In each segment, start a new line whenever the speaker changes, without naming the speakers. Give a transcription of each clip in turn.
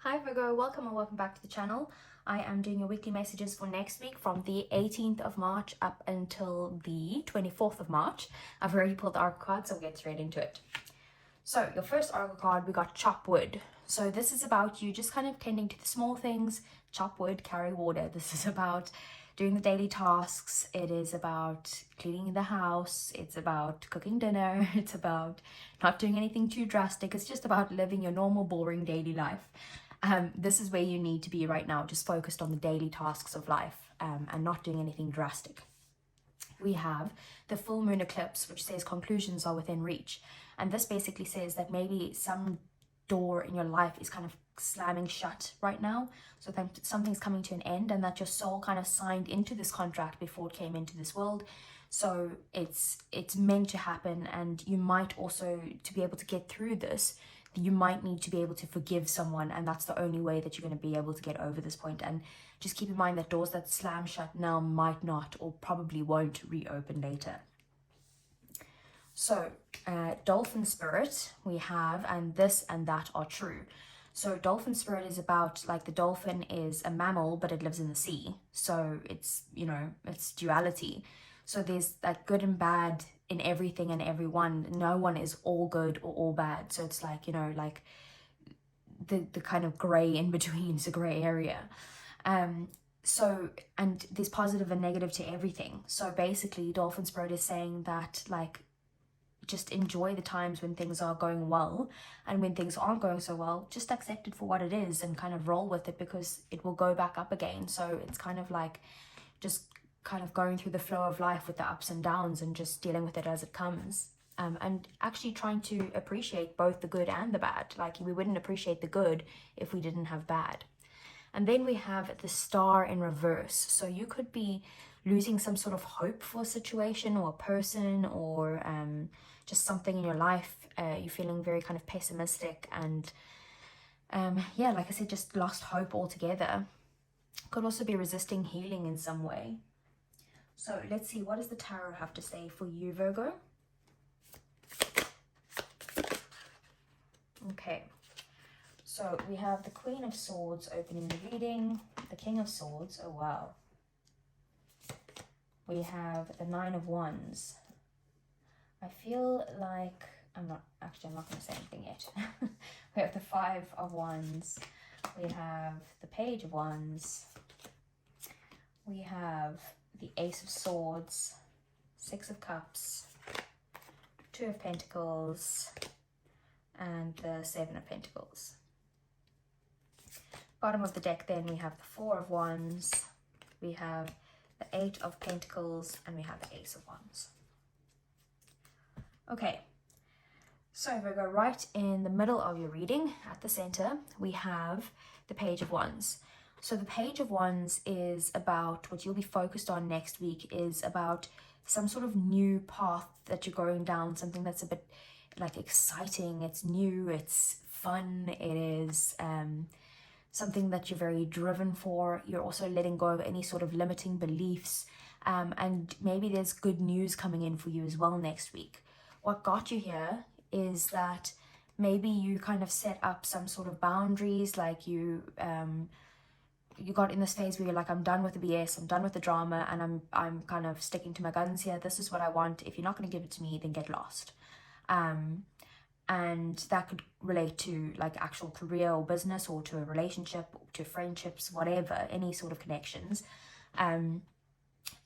Hi Virgo, welcome or welcome back to the channel. I am doing your weekly messages for next week from the 18th of March up until the 24th of March. I've already pulled the oracle card, so we'll get straight into it. So your first oracle card, we got chop wood. So this is about you just kind of tending to the small things. Chop wood, carry water. This is about doing the daily tasks. It is about cleaning the house. It's about cooking dinner. It's about not doing anything too drastic. It's just about living your normal, boring daily life. This is where you need to be right now, just focused on the daily tasks of life and not doing anything drastic. We have the full moon eclipse, which says conclusions are within reach. And this basically says that maybe some door in your life is kind of slamming shut right now. So that something's coming to an end and that your soul kind of signed into this contract before it came into this world. So it's meant to happen, and you might also, to be able to get through this, you might need to be able to forgive someone, and that's the only way that you're going to be able to get over this point. And just keep in mind that doors that slam shut now might not, or probably won't, reopen later. So dolphin spirit we have, and this and that are true. So dolphin spirit is about, like, the dolphin is a mammal but it lives in the sea, so it's, you know, it's duality. So there's like good and bad in everything and everyone. No one is all good or all bad. So it's like, you know, like the kind of gray in between is a gray area. So, and there's positive and negative to everything. So basically dolphin spirit is saying that, like, just enjoy the times when things are going well, and when things aren't going so well, just accept it for what it is and kind of roll with it, because it will go back up again. So it's kind of like just kind of going through the flow of life with the ups and downs and just dealing with it as it comes. And actually trying to appreciate both the good and the bad. Like, we wouldn't appreciate the good if we didn't have bad. And then we have the star in reverse. So you could be losing some sort of hope for a situation or a person, or just something in your life. You're feeling very kind of pessimistic and yeah, like I said, just lost hope altogether. Could also be resisting healing in some way. So let's see, what does the tarot have to say for you, Virgo? Okay, so we have the Queen of Swords opening the reading, the King of Swords, oh wow. We have the Nine of Wands. I feel like, I'm not going to say anything yet. We have the Five of Wands. We have the Page of Wands. We have the Ace of Swords, Six of Cups, Two of Pentacles, and the Seven of Pentacles. Bottom of the deck then we have the Four of Wands, we have the Eight of Pentacles, and we have the Ace of Wands. Okay, so Virgo, right in the middle of your reading, at the center, we have the Page of Wands. So the Page of Wands is about, what you'll be focused on next week is about some sort of new path that you're going down, something that's a bit like exciting, it's new, it's fun, it is something that you're very driven for. You're also letting go of any sort of limiting beliefs, and maybe there's good news coming in for you as well next week. What got you here is that maybe you kind of set up some sort of boundaries, like you got in this phase where you're like, I'm done with the BS, I'm done with the drama, and I'm kind of sticking to my guns here. This is what I want. If you're not going to give it to me, then get lost. And that could relate to like actual career or business, or to a relationship, or to friendships, whatever, any sort of connections.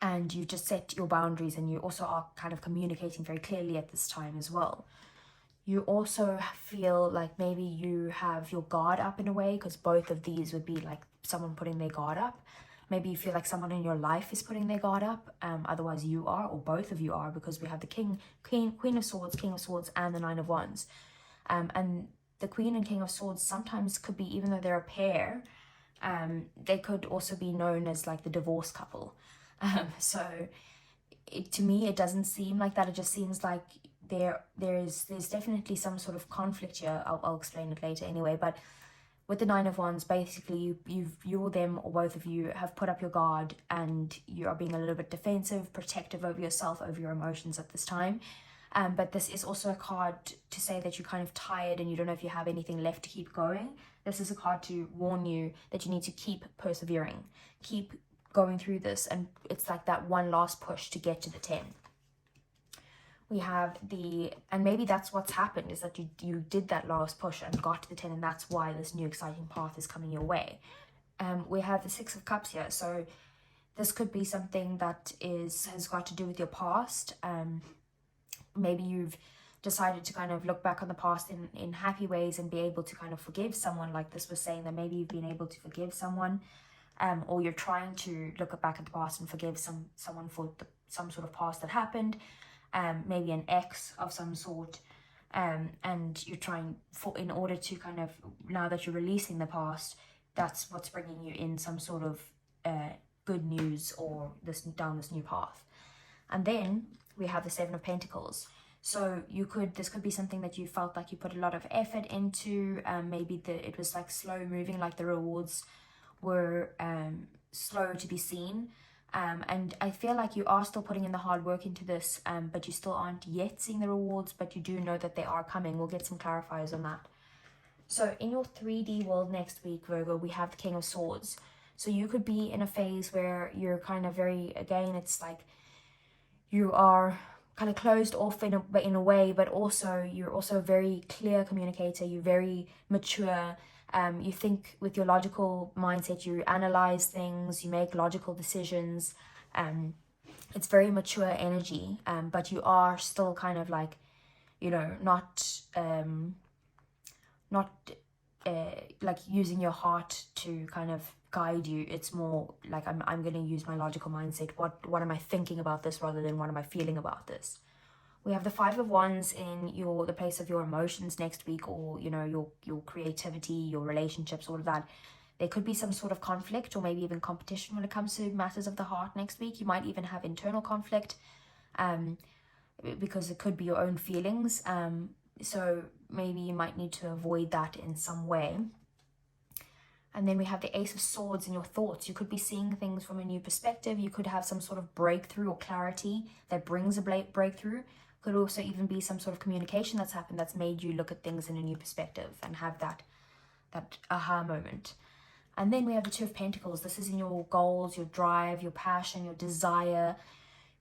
And you just set your boundaries, and you also are kind of communicating very clearly at this time as well. You also feel like maybe you have your guard up in a way, because both of these would be like someone putting their guard up. Maybe you feel like someone in your life is putting their guard up. Otherwise you are, or both of you are, because we have the Queen of Swords, King of Swords, and the Nine of Wands. And the Queen and King of Swords sometimes could be, even though they're a pair, they could also be known as like the divorced couple. So to me, it doesn't seem like that. It just seems like there's definitely some sort of conflict here. I'll explain it later anyway. But with the Nine of Wands, basically you or them, or both of you, have put up your guard, and you are being a little bit defensive, protective over yourself, over your emotions at this time. But this is also a card to say that you're kind of tired and you don't know if you have anything left to keep going. This is a card to warn you that you need to keep persevering, keep going through this, and it's like that one last push to get to the 10. We have and maybe that's what's happened, is that you did that last push and got to the 10, and that's why this new exciting path is coming your way. We have the 6 of Cups here, so this could be something that has got to do with your past. Maybe you've decided to kind of look back on the past in happy ways and be able to kind of forgive someone, like this was saying, that maybe you've been able to forgive someone, or you're trying to look back at the past and forgive someone for some sort of past that happened, maybe an ex of some sort, and you're trying in order to kind of, now that you're releasing the past, that's what's bringing you in some sort of good news or down this new path. And then we have the 7 of Pentacles. So this could be something that you felt like you put a lot of effort into. Maybe it was like slow moving, like the rewards were slow to be seen. And I feel like you are still putting in the hard work into this, but you still aren't yet seeing the rewards, but you do know that they are coming. We'll get some clarifiers on that. So in your 3D world next week, Virgo, we have the King of Swords. So you could be in a phase where you're kind of again, it's like you are kind of closed off in a way, but also you're also a very clear communicator. You're very mature. You think with your logical mindset, you analyze things, you make logical decisions. It's very mature energy, but you are still kind of like, not like using your heart to kind of guide you. It's more like I'm going to use my logical mindset. What am I thinking about this, rather than what am I feeling about this? We have the 5 of Wands in the place of your emotions next week, or your creativity, your relationships, all of that. There could be some sort of conflict, or maybe even competition when it comes to matters of the heart next week. You might even have internal conflict, because it could be your own feelings. So maybe you might need to avoid that in some way. And then we have the Ace of Swords in your thoughts. You could be seeing things from a new perspective. You could have some sort of breakthrough or clarity that brings a breakthrough. Could also even be some sort of communication that's happened that's made you look at things in a new perspective and have that aha moment. And then we have the 2 of Pentacles. This is in your goals, your drive, your passion, your desire.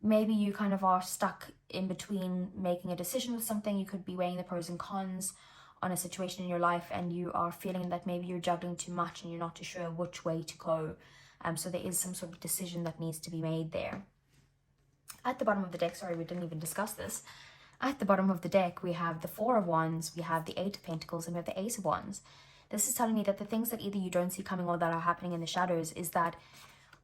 Maybe you kind of are stuck in between making a decision with something. You could be weighing the pros and cons on a situation in your life, and you are feeling that maybe you're juggling too much and you're not too sure which way to go. So there is some sort of decision that needs to be made there. At the bottom of the deck, sorry, we didn't even discuss this. At the bottom of the deck, we have the 4 of Wands, we have the 8 of Pentacles, and we have the Ace of Wands. This is telling me that the things that either you don't see coming or that are happening in the shadows is that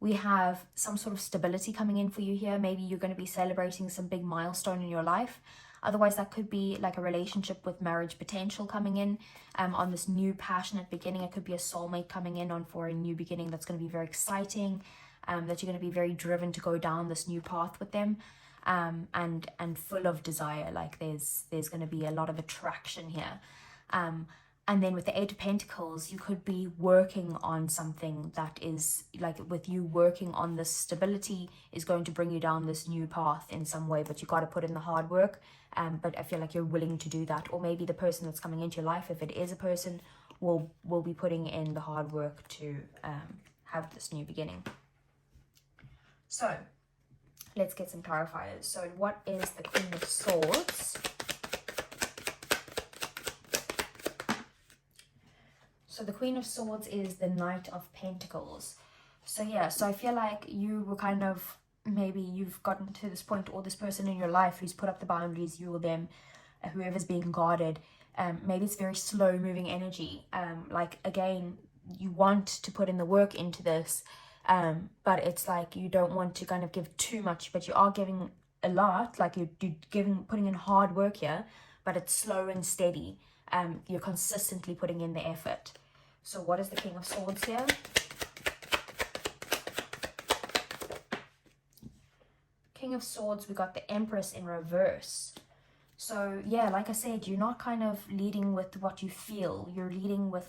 we have some sort of stability coming in for you here. Maybe you're going to be celebrating some big milestone in your life. Otherwise, that could be like a relationship with marriage potential coming in on this new passionate beginning. It could be a soulmate coming in for a new beginning that's going to be very exciting, that you're going to be very driven to go down this new path with them, and full of desire. Like there's going to be a lot of attraction here. And then with the 8 of Pentacles, you could be working on something that is like, with you working on this stability is going to bring you down this new path in some way, but you got to put in the hard work. But I feel like you're willing to do that. Or maybe the person that's coming into your life, if it is a person, will be putting in the hard work to have this new beginning. So let's get some clarifiers. So what is the Queen of Swords? So the Queen of Swords is the Knight of Pentacles. So yeah, so I feel like you were kind of, maybe you've gotten to this point, or this person in your life who's put up the boundaries, you or them, whoever's being guarded, maybe it's very slow moving energy. Like again, you want to put in the work into this, but it's like you don't want to kind of give too much, but you are giving a lot, like you're putting in hard work here, but it's slow and steady. You're consistently putting in the effort. So what is the King of Swords here? King of Swords, we got the Empress in reverse. So yeah, like I said, you're not kind of leading with what you feel. You're leading with,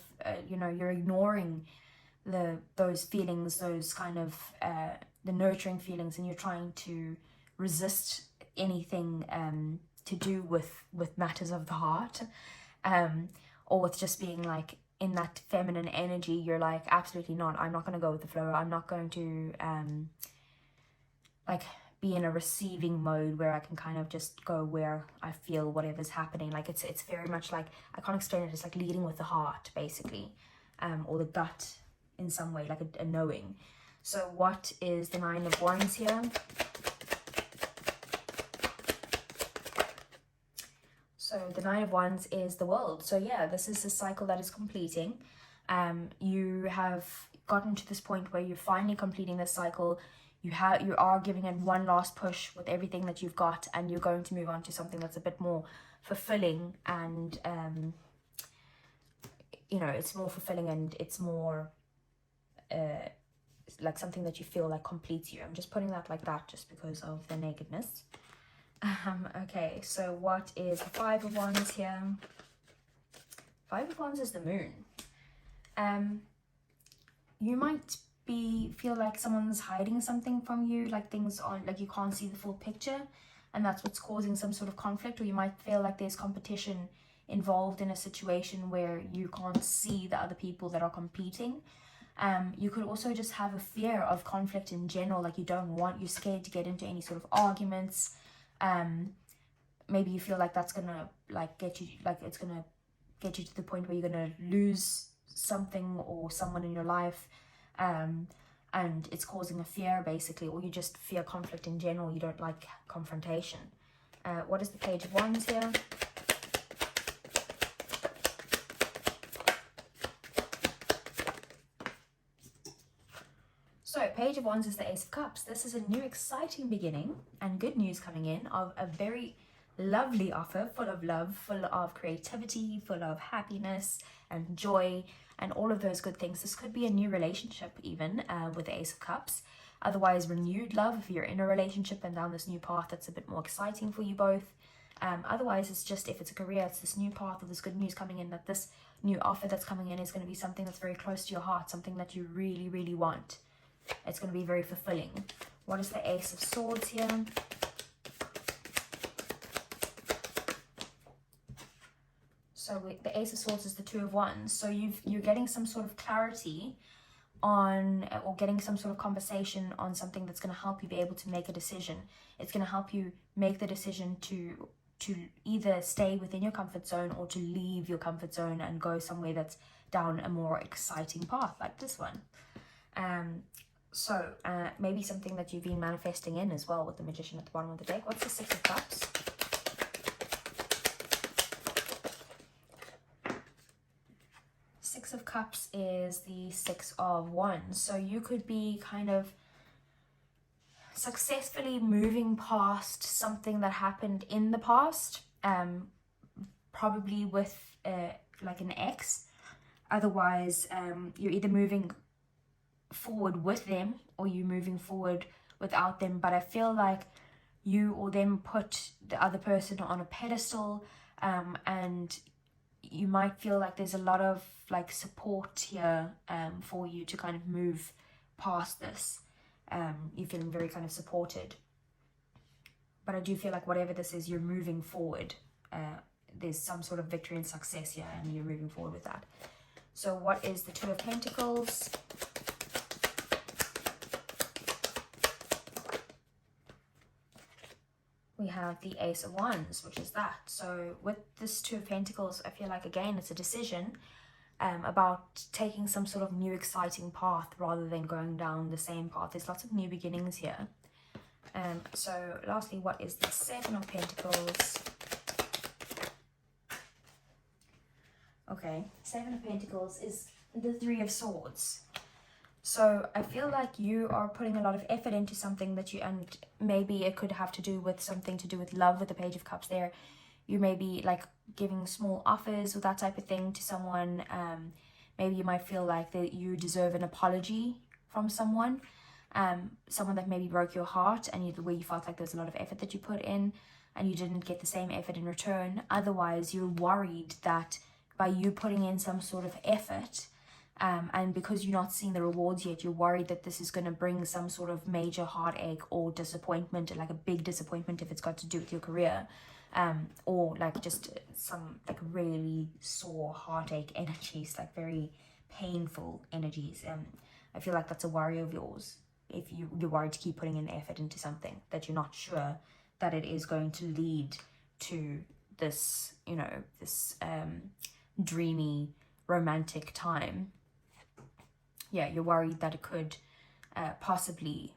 you're ignoring those feelings, those kind of the nurturing feelings, and you're trying to resist anything to do with matters of the heart, or with just being like in that feminine energy. You're like, absolutely not, I'm not going to go with the flow. I'm not going to like be in a receiving mode where I can kind of just go where I feel whatever's happening. Like it's very much like, I can't explain it, it's like leading with the heart basically, or the gut in some way, like a knowing. So what is the Nine of Wands here? So the Nine of Wands is the world. So yeah, this is a cycle that is completing. You have gotten to this point where you're finally completing this cycle. You are giving it one last push with everything that you've got, and you're going to move on to something that's a bit more fulfilling, and you know, it's more fulfilling, and it's more like something that you feel like completes you. I'm just putting that like that just because of the nakedness. Okay, so what is the Five of Wands here? Five of Wands is the moon. You might feel like someone's hiding something from you, like things on, like you can't see the full picture, and that's what's causing some sort of conflict. Or you might feel like there's competition involved in a situation where you can't see the other people that are competing. You could also just have a fear of conflict in general, like you're scared to get into any sort of arguments. Maybe you feel like that's gonna like get you, like it's gonna get you to the point where you're gonna lose something or someone in your life, and it's causing a fear basically, or you just fear conflict in general. You don't like confrontation. What is the Page of Wands here? So Page of Wands is the Ace of Cups. This is a new exciting beginning and good news coming in of a very lovely offer, full of love, full of creativity, full of happiness and joy and all of those good things. This could be a new relationship even, with the Ace of Cups. Otherwise, renewed love if you're in a relationship and down this new path that's a bit more exciting for you both. Otherwise, it's just, if it's a career, it's this new path of this good news coming in, that this new offer that's coming in is going to be something that's very close to your heart, something that you really, really want. It's going to be very fulfilling. What is the Ace of Swords here? So the Ace of Swords is the Two of Wands. So you're getting some sort of clarity on, or getting some sort of conversation on something that's going to help you be able to make a decision. It's going to help you make the decision to either stay within your comfort zone or to leave your comfort zone and go somewhere that's down a more exciting path, like this one. So maybe something that you've been manifesting in as well, with the Magician at the bottom of the deck. What's the Six of Cups? Six of Cups is the Six of Wands. So you could be kind of successfully moving past something that happened in the past, probably with like an ex. Otherwise, you're either moving forward with them or you moving forward without them. But I feel like you or them put the other person on a pedestal, and you might feel like there's a lot of like support here for you to kind of move past this. You're feeling very kind of supported, but I do feel like whatever this is, you're moving forward. There's some sort of victory and success here, and you're moving forward with that. So what is the Two of Pentacles? We have the Ace of Wands, which is that. So with this Two of Pentacles, I feel like, again, it's a decision about taking some sort of new exciting path rather than going down the same path. There's lots of new beginnings here. So lastly, what is the Seven of Pentacles? Okay, Seven of Pentacles is the Three of Swords. So I feel like you are putting a lot of effort into something that and maybe it could have to do with something to do with love with the Page of Cups there. You may be like giving small offers or that type of thing to someone. Maybe you might feel like that you deserve an apology from someone. Someone that maybe broke your heart, and where you felt like there's a lot of effort that you put in and you didn't get the same effort in return. Otherwise, you're worried that by you putting in some sort of effort, and because you're not seeing the rewards yet, you're worried that this is going to bring some sort of major heartache or disappointment, like a big disappointment if it's got to do with your career. or like just some like really sore heartache energies, like very painful energies. I feel like that's a worry of yours. If you're worried to keep putting in effort into something that you're not sure that it is going to lead to this, you know, this dreamy romantic time. Yeah, you're worried that it could possibly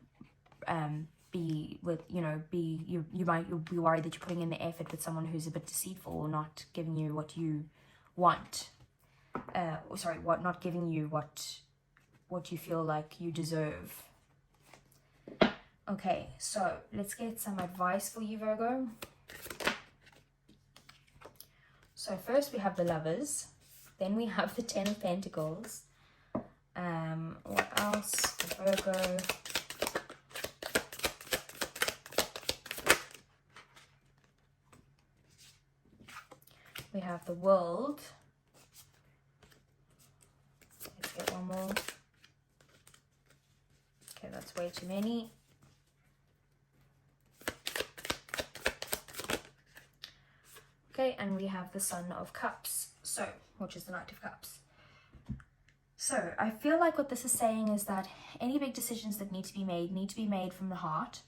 be with, you know, you'll be worried that you're putting in the effort with someone who's a bit deceitful or not giving you what you want. Not giving you what you feel like you deserve. Okay, so let's get some advice for you, Virgo. So first we have the Lovers, then we have the Ten of Pentacles. What else for Virgo? We have the World. Let's get one more. Okay, that's way too many. Okay, and we have the Son of Cups, so, which is the Knight of Cups. So, I feel like what this is saying is that any big decisions that need to be made from the heart.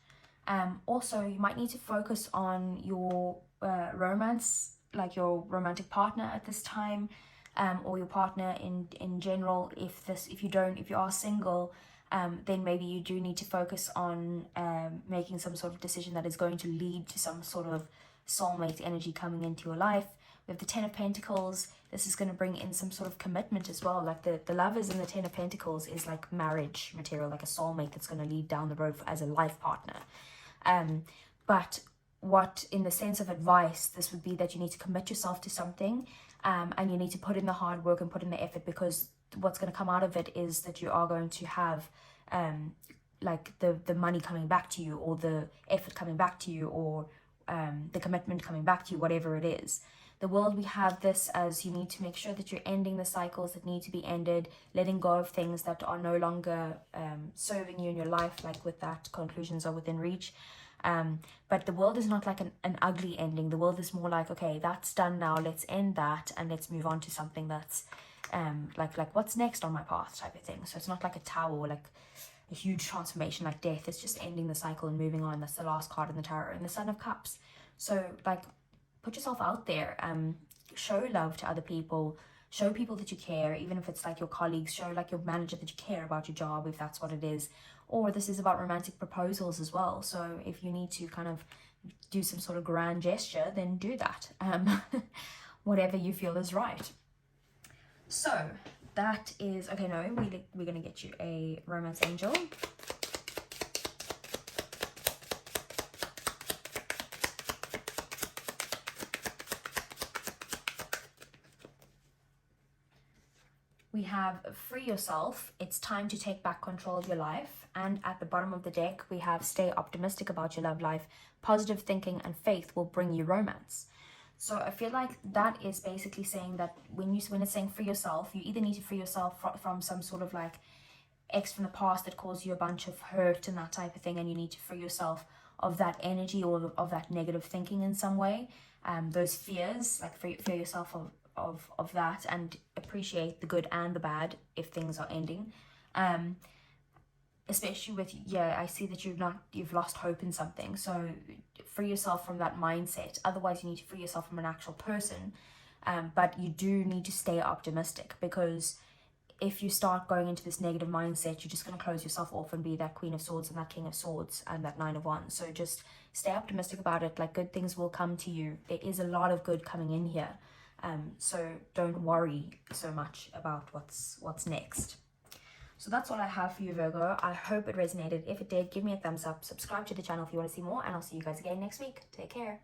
Also, you might need to focus on your romance, like your romantic partner at this time, or your partner in general. If you are single, then maybe you do need to focus on making some sort of decision that is going to lead to some sort of soulmate energy coming into your life. We have the Ten of Pentacles. This is going to bring in some sort of commitment as well. Like the Lovers and the Ten of Pentacles is like marriage material, like a soulmate that's going to lead down the road as a life partner. But what, in the sense of advice, this would be that you need to commit yourself to something, and you need to put in the hard work and put in the effort, because what's going to come out of it is that you are going to have like the money coming back to you, or the effort coming back to you, or the commitment coming back to you, whatever it is. The World, we have this as you need to make sure that you're ending the cycles that need to be ended, letting go of things that are no longer serving you in your life, like with that conclusions are within reach. But the World is not like an ugly ending. The World is more like, okay, that's done now, let's end that and let's move on to something that's like what's next on my path type of thing. So it's not like a tower or like a huge transformation like death. It's just ending the cycle and moving on. That's the last card in the tarot. And the Son of Cups. So like, put yourself out there. Show love to other people. Show people that you care, even if it's like your colleagues. Show like your manager that you care about your job, if that's what it is. Or this is about romantic proposals as well. So if you need to kind of do some sort of grand gesture, then do that. Whatever you feel is right. So that is, okay, no, we're going to get you a romance angel. We have Free Yourself. It's time to take back control of your life. And at the bottom of the deck, we have Stay optimistic about your love life. Positive thinking and faith will bring you romance. So I feel like that is basically saying that when it's saying free yourself, you either need to free yourself from some sort of like ex from the past that caused you a bunch of hurt and that type of thing, and you need to free yourself of that energy or of that negative thinking in some way. Those fears, like free yourself of that, and appreciate the good and the bad if things are ending. Especially with, I see that you've lost hope in something, so free yourself from that mindset. Otherwise you need to free yourself from an actual person, but you do need to stay optimistic, because if you start going into this negative mindset, you're just going to close yourself off and be that Queen of Swords and that King of Swords and that Nine of Wands. So just stay optimistic about it. Like, good things will come to you. There is a lot of good coming in here, so don't worry so much about what's next. So that's all I have for you, Virgo. I hope it resonated. If it did, give me a thumbs up, subscribe to the channel if you want to see more, and I'll see you guys again next week. Take care.